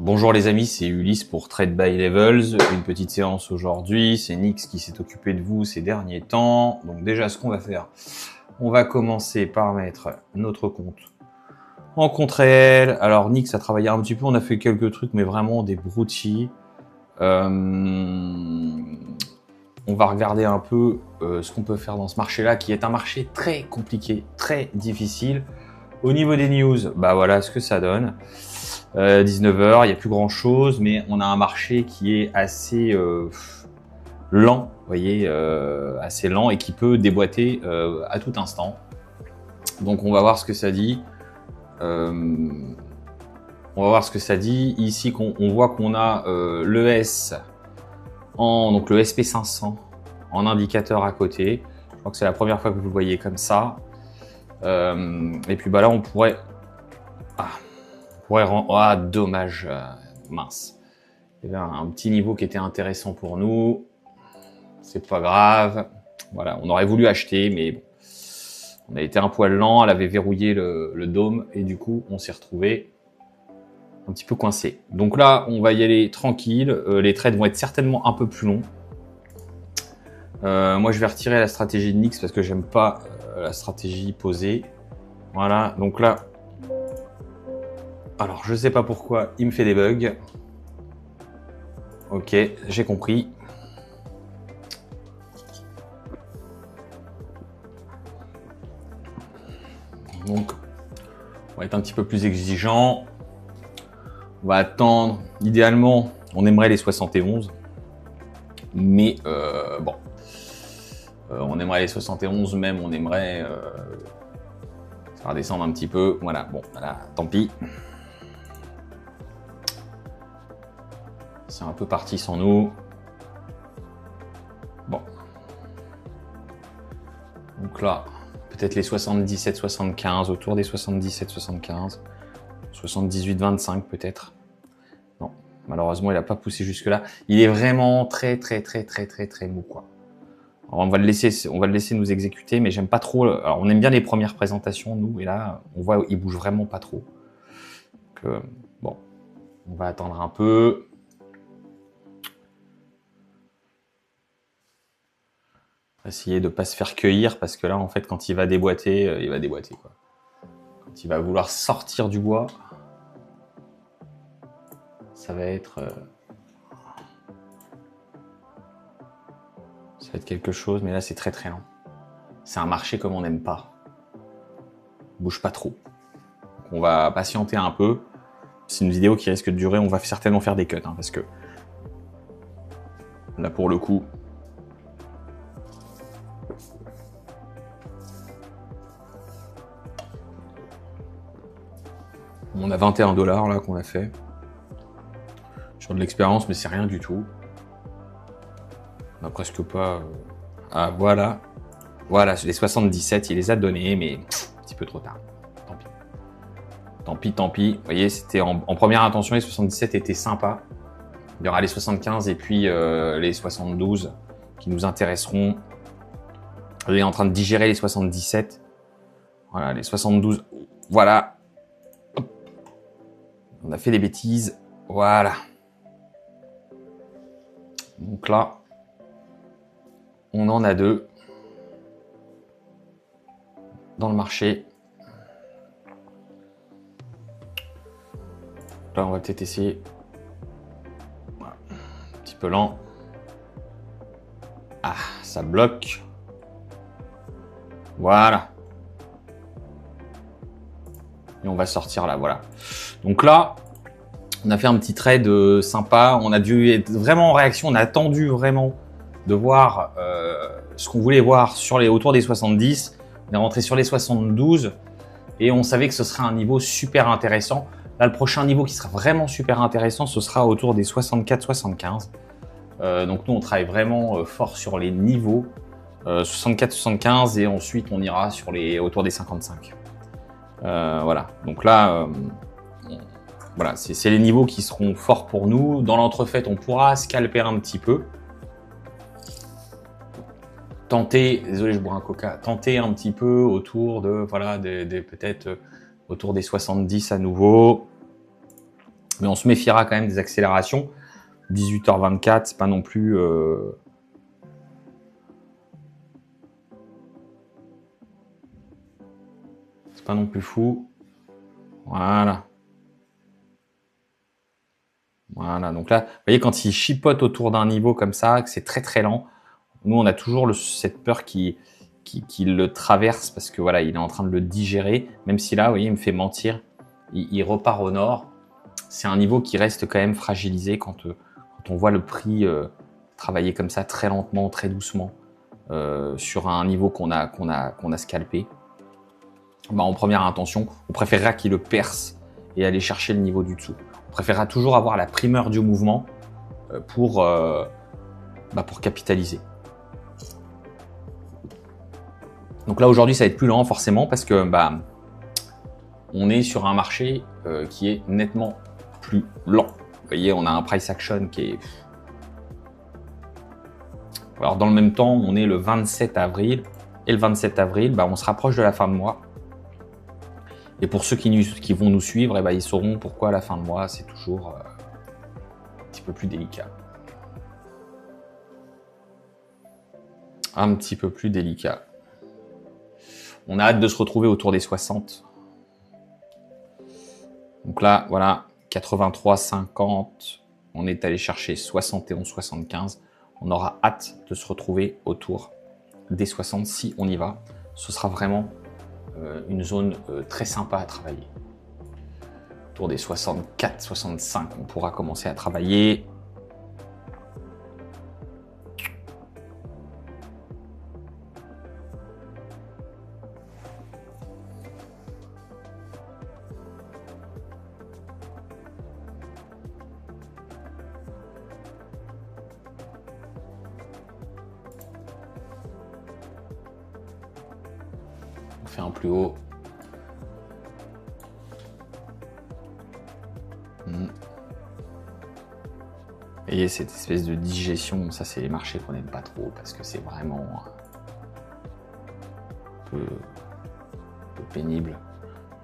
Bonjour les amis, c'est Ulysse pour Trade by Levels. Une petite séance aujourd'hui. C'est Nix qui s'est occupé de vous ces derniers temps. Donc déjà, ce qu'on va faire, on va commencer par mettre notre compte en compte réel. Alors Nix a travaillé un petit peu, on a fait quelques trucs, mais vraiment des broutilles. On va regarder un peu ce qu'on peut faire dans ce marché-là, qui est un marché très compliqué, très difficile. Au niveau des news, bah voilà ce que ça donne. 19h, il n'y a plus grand chose, mais on a un marché qui est assez lent, vous voyez, assez lent et qui peut déboîter à tout instant. Donc on va voir ce que ça dit. On va voir ce que ça dit. Ici, on voit qu'on a l'ES, donc le SP500 en indicateur à côté. Je crois que c'est la première fois que vous le voyez comme ça. Et puis bah là, on pourrait... Ah, dommage, mince. Il y avait un petit niveau qui était intéressant pour nous. C'est pas grave. Voilà, on aurait voulu acheter, mais bon. On a été un poil lent, elle avait verrouillé le dôme et du coup, on s'est retrouvé un petit peu coincé. Donc là, on va y aller tranquille. Les trades vont être certainement un peu plus longs. Moi, je vais retirer la stratégie de Nix parce que j'aime pas la stratégie posée. Voilà, donc là... Alors, je sais pas pourquoi, il me fait des bugs. Ok, j'ai compris. Donc, on va être un petit peu plus exigeant. On va attendre. Idéalement, on aimerait les 71. Mais bon. On aimerait les 71, même on aimerait faire descendre un petit peu. Voilà, bon, voilà, tant pis. C'est un peu parti sans nous. Bon. Donc là, peut-être les 77-75, autour des 77-75. 78-25 peut-être. Non, malheureusement, il n'a pas poussé jusque-là. Il est vraiment très mou, quoi. Alors, on va le laisser nous exécuter, mais j'aime pas trop. Alors, on aime bien les premières présentations, nous, et là, on voit il bouge vraiment pas trop. Donc, bon, on va attendre un peu. Essayer de pas se faire cueillir parce que là, en fait, quand il va déboîter, quoi. Quand il va vouloir sortir du bois, ça va être quelque chose, mais là, c'est très lent. C'est un marché comme on n'aime pas. Il bouge pas trop. Donc, on va patienter un peu. C'est une vidéo qui risque de durer. On va certainement faire des cuts, hein, parce que là, pour le coup, on a 21 $ là qu'on a fait sur de l'expérience, mais c'est rien du tout. On a presque pas. Ah voilà, voilà, les 77, il les a donnés, mais un petit peu trop tard. Tant pis. Tant pis. Vous voyez, c'était en première intention, les 77 étaient sympas. Il y aura les 75 et puis les 72 qui nous intéresseront. Il est en train de digérer les 77. Voilà, les 72. Voilà. Hop. On a fait des bêtises. Voilà. Donc là, on en a deux dans le marché. Là, on va peut-être essayer. Voilà. Un petit peu lent. Ah, ça bloque. Voilà. Et on va sortir là, voilà. Donc là, on a fait un petit trade sympa. On a dû être vraiment en réaction. On a attendu vraiment de voir ce qu'on voulait voir sur autour des 70. On est rentré sur les 72 et on savait que ce serait un niveau super intéressant. Là, le prochain niveau qui sera vraiment super intéressant, ce sera autour des 64-75. Donc nous, on travaille vraiment fort sur les niveaux 64-75 et ensuite on ira sur autour des 55. Voilà. Donc là, voilà, c'est les niveaux qui seront forts pour nous. Dans l'entrefaite, on pourra scalper un petit peu. Tenter, désolé, je bois un coca, tenter un petit peu autour de, voilà, peut-être autour des 70 à nouveau. Mais on se méfiera quand même des accélérations. 18h24, c'est pas non plus... c'est pas non plus fou. Voilà. Voilà, donc là, vous voyez, quand il chipote autour d'un niveau comme ça, que c'est très très lent, nous, on a toujours cette peur qui le traverse parce que voilà, il est en train de le digérer. Même si là, vous voyez, il me fait mentir. Il repart au nord. C'est un niveau qui reste quand même fragilisé quand on voit le prix travailler comme ça très lentement, très doucement sur un niveau qu'on a scalpé. Bah, en première intention, on préférera qu'il le perce et aller chercher le niveau du dessous. On préférera toujours avoir la primeur du mouvement pour capitaliser. Donc là, aujourd'hui, ça va être plus lent forcément parce que on est sur un marché qui est nettement plus lent. Vous voyez, on a un price action qui est... Alors dans le même temps, on est le 27 avril. Et le 27 avril, on se rapproche de la fin de mois. Et pour ceux qui vont nous suivre, ils sauront pourquoi la fin de mois, c'est toujours un petit peu plus délicat. Un petit peu plus délicat. On a hâte de se retrouver autour des 60. Donc là, voilà, 83,50. On est allé chercher 71,75. On aura hâte de se retrouver autour des 60 si on y va. Ce sera vraiment une zone très sympa à travailler. Autour des 64, 65, on pourra commencer à travailler. On fait un plus haut. Et cette espèce de digestion, ça c'est les marchés qu'on n'aime pas trop parce que c'est vraiment un peu pénible.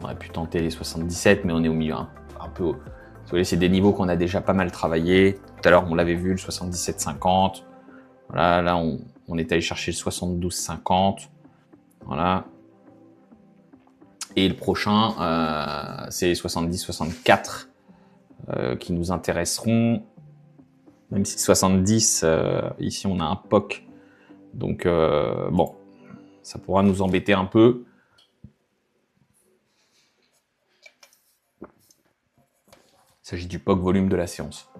On aurait pu tenter les 77, mais on est au milieu un peu haut. Vous voyez, c'est des niveaux qu'on a déjà pas mal travaillé. Tout à l'heure, on l'avait vu, le 77,50. Voilà, là, on est allé chercher le 72,50. Voilà. Et le prochain, c'est les 70-64 qui nous intéresseront. Même si 70, ici on a un POC. Donc bon, ça pourra nous embêter un peu. Il s'agit du POC volume de la séance.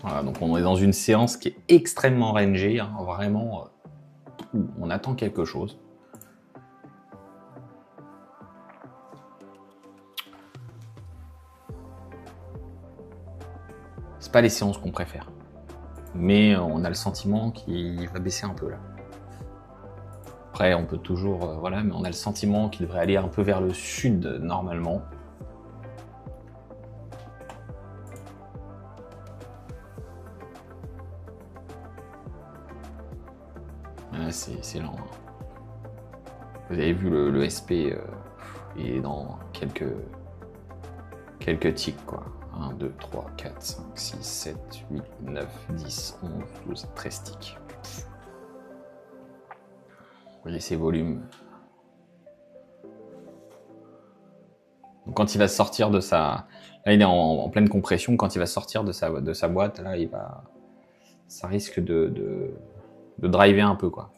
Voilà, donc on est dans une séance qui est extrêmement rangée, hein, vraiment, on attend quelque chose. C'est pas les séances qu'on préfère, mais on a le sentiment qu'il va baisser un peu là. Après, on peut toujours, voilà, mais on a le sentiment qu'il devrait aller un peu vers le sud normalement. C'est lent. Vous avez vu le SP, il est dans quelques ticks, quoi. 1, 2, 3, 4, 5, 6, 7, 8, 9, 10, 11, 12, 13 ticks. Vous voyez ces volumes. Donc quand il va sortir de sa... Là, il est en pleine compression. Quand il va sortir de sa boîte, là, ça risque de driver un peu, quoi.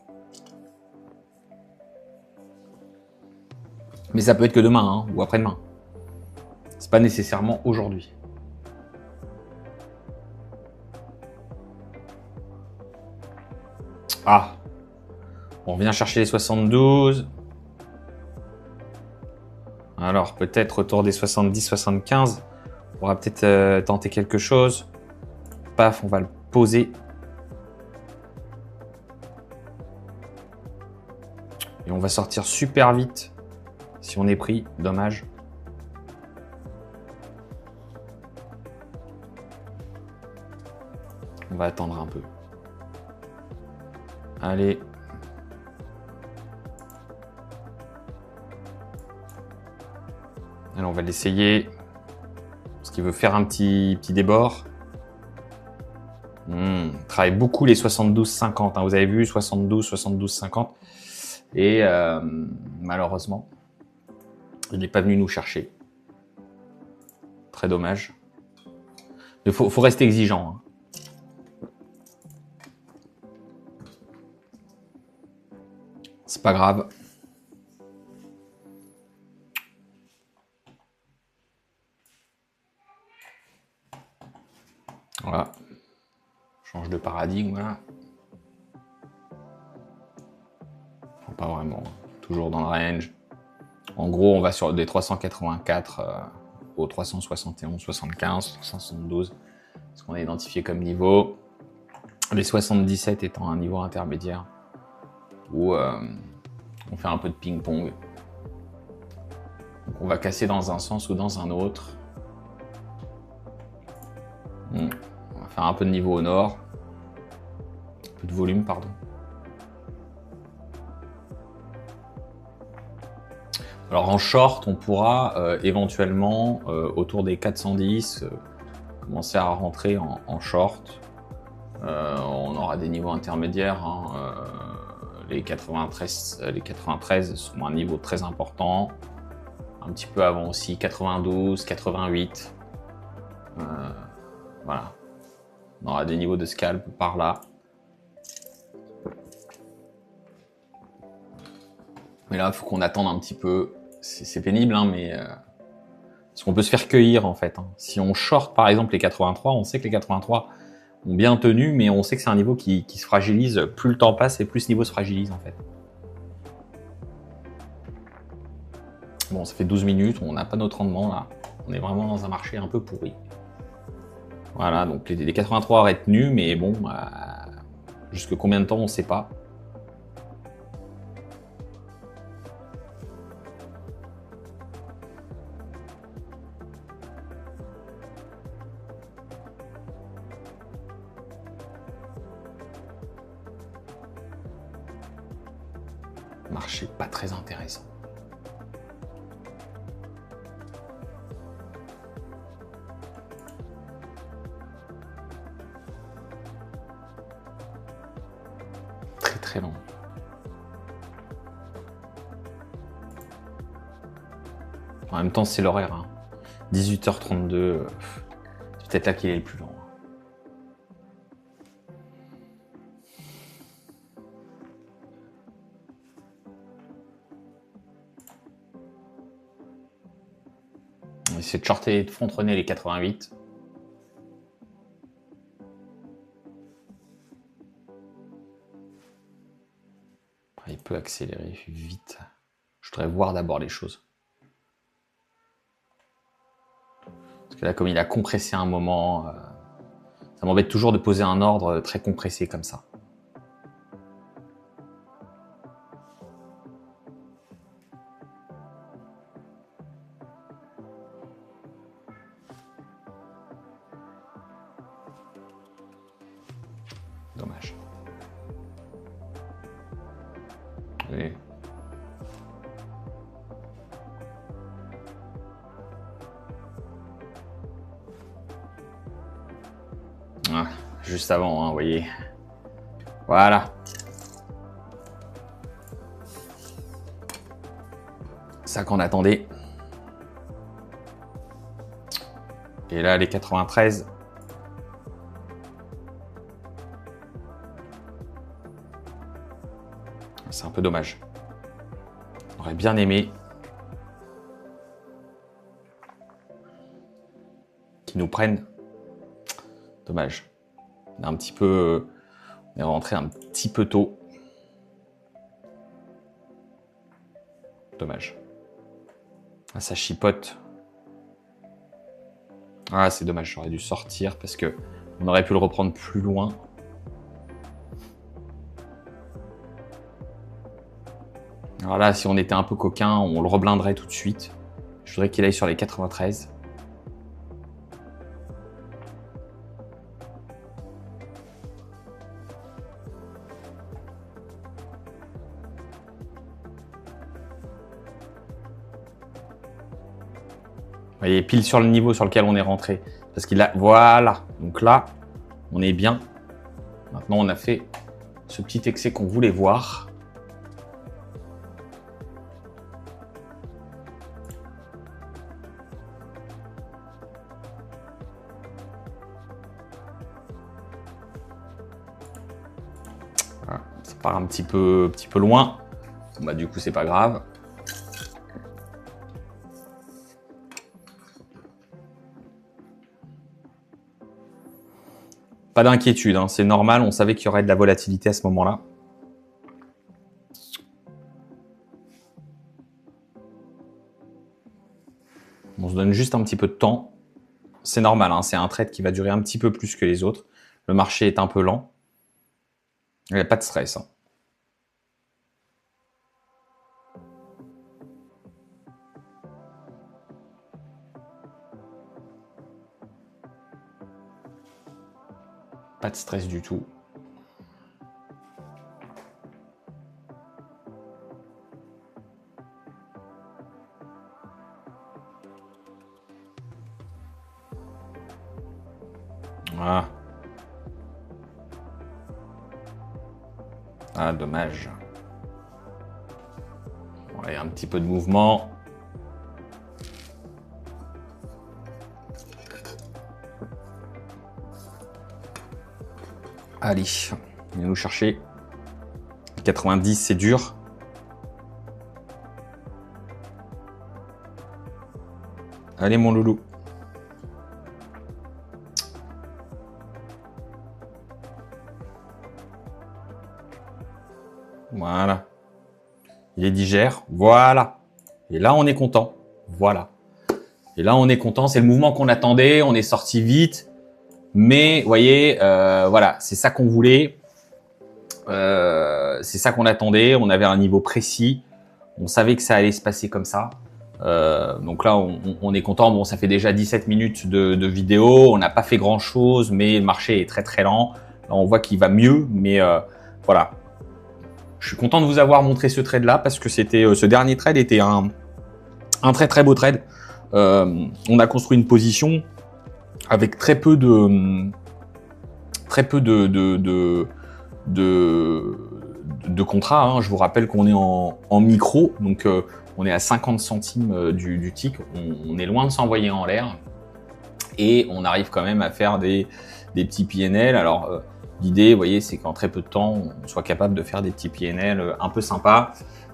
Mais ça peut être que demain, hein, ou après-demain. C'est pas nécessairement aujourd'hui. Ah, on revient chercher les 72. Alors peut-être autour des 70-75, on pourra peut-être tenter quelque chose. Paf, on va le poser. Et on va sortir super vite si on est pris, dommage. On va attendre un peu. Allez, Alors, on va l'essayer. Parce qu'il veut faire un petit débord. Il travaille beaucoup les 72-50. Hein. Vous avez vu 72, 72, 50. Et malheureusement, il n'est pas venu nous chercher. Très dommage. Il faut rester exigeant. Hein. C'est pas grave. Voilà. Change de paradigme, voilà. Pas vraiment. Toujours dans le range. En gros, on va sur des 384 au 371, 75, 372. Ce qu'on a identifié comme niveau. Les 77 étant un niveau intermédiaire où on fait un peu de ping-pong. On va casser dans un sens ou dans un autre. On va faire un peu de niveau au nord. Un peu de volume, pardon. Alors en short, on pourra éventuellement, autour des 410, commencer à rentrer en short. On aura des niveaux intermédiaires. Hein, les 93 sont un niveau très important. Un petit peu avant aussi, 92, 88. Voilà. On aura des niveaux de scalp par là. Mais là, il faut qu'on attende un petit peu. C'est pénible, hein, mais parce qu'on peut se faire cueillir en fait. Hein. Si on short par exemple les 83, on sait que les 83 ont bien tenu, mais on sait que c'est un niveau qui se fragilise. Plus le temps passe et plus ce niveau se fragilise en fait. Bon, ça fait 12 minutes, on n'a pas notre rendement là. On est vraiment dans un marché un peu pourri. Voilà, donc les 83 auraient tenu, mais bon, jusque combien de temps, on ne sait pas. Marché pas très intéressant. Très très long. En même temps, c'est l'horaire. Hein. 18h32, c'est peut-être là qu'il est le plus lent. On va essayer de shorter et de front-runner les 88. Il peut accélérer vite. Je voudrais voir d'abord les choses. Parce que là, comme il a compressé un moment, ça m'embête toujours de poser un ordre très compressé comme ça. Dommage. Et... Ah, juste avant, hein, vous voyez. Voilà. Ça qu'on attendait. Et là, les 93. C'est un peu dommage. On aurait bien aimé qu'ils nous prennent. Dommage. On est un petit peu... On est rentré un petit peu tôt. Dommage. Ah, ça chipote. Ah, c'est dommage. J'aurais dû sortir parce que on aurait pu le reprendre plus loin. Alors là, si on était un peu coquin, on le reblinderait tout de suite. Je voudrais qu'il aille sur les 93. voyez, pile sur le niveau sur lequel on est rentré. Parce qu'il a, voilà. Donc là, on est bien. Maintenant, on a fait ce petit excès qu'on voulait voir. Voilà, ça part un petit peu loin. Bon, bah, du coup, c'est pas grave. Pas d'inquiétude, hein, c'est normal, on savait qu'il y aurait de la volatilité à ce moment-là. On se donne juste un petit peu de temps. C'est normal, hein, c'est un trade qui va durer un petit peu plus que les autres. Le marché est un peu lent. Il n'y a pas de stress. Hein. Pas de stress du tout. Voilà. Ah, dommage. Ouais, un petit peu de mouvement. Allez, venez nous chercher. 90, c'est dur. Allez, mon loulou. Voilà. Il est digère. Voilà. Et là, on est content. Voilà. Et là, on est content. C'est le mouvement qu'on attendait. On est sorti vite. Mais, vous voyez, voilà, c'est ça qu'on voulait. C'est ça qu'on attendait. On avait un niveau précis. On savait que ça allait se passer comme ça. Donc là, on est content. Bon, ça fait déjà 17 minutes de vidéo. On n'a pas fait grand-chose, mais le marché est très, très lent. Là, on voit qu'il va mieux. Mais voilà. Je suis content de vous avoir montré ce trade-là parce que c'était ce dernier trade était un très, très beau trade. On a construit une position avec très peu de contrats. Hein. Je vous rappelle qu'on est en micro, donc on est à 50 centimes du tick. On est loin de s'envoyer en l'air et on arrive quand même à faire des petits PNL. Alors l'idée, vous voyez, c'est qu'en très peu de temps, on soit capable de faire des petits PNL un peu sympas.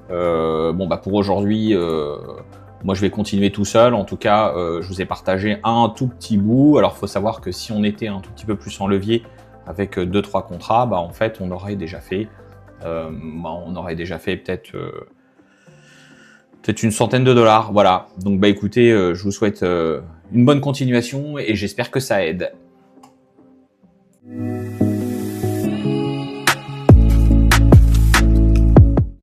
Bon, bah pour aujourd'hui. Moi, je vais continuer tout seul. En tout cas, je vous ai partagé un tout petit bout. Alors, il faut savoir que si on était un tout petit peu plus en levier avec 2-3 contrats, bah, en fait, on aurait déjà fait, peut-être une centaine de dollars. Voilà. Donc, bah, écoutez, je vous souhaite une bonne continuation et j'espère que ça aide.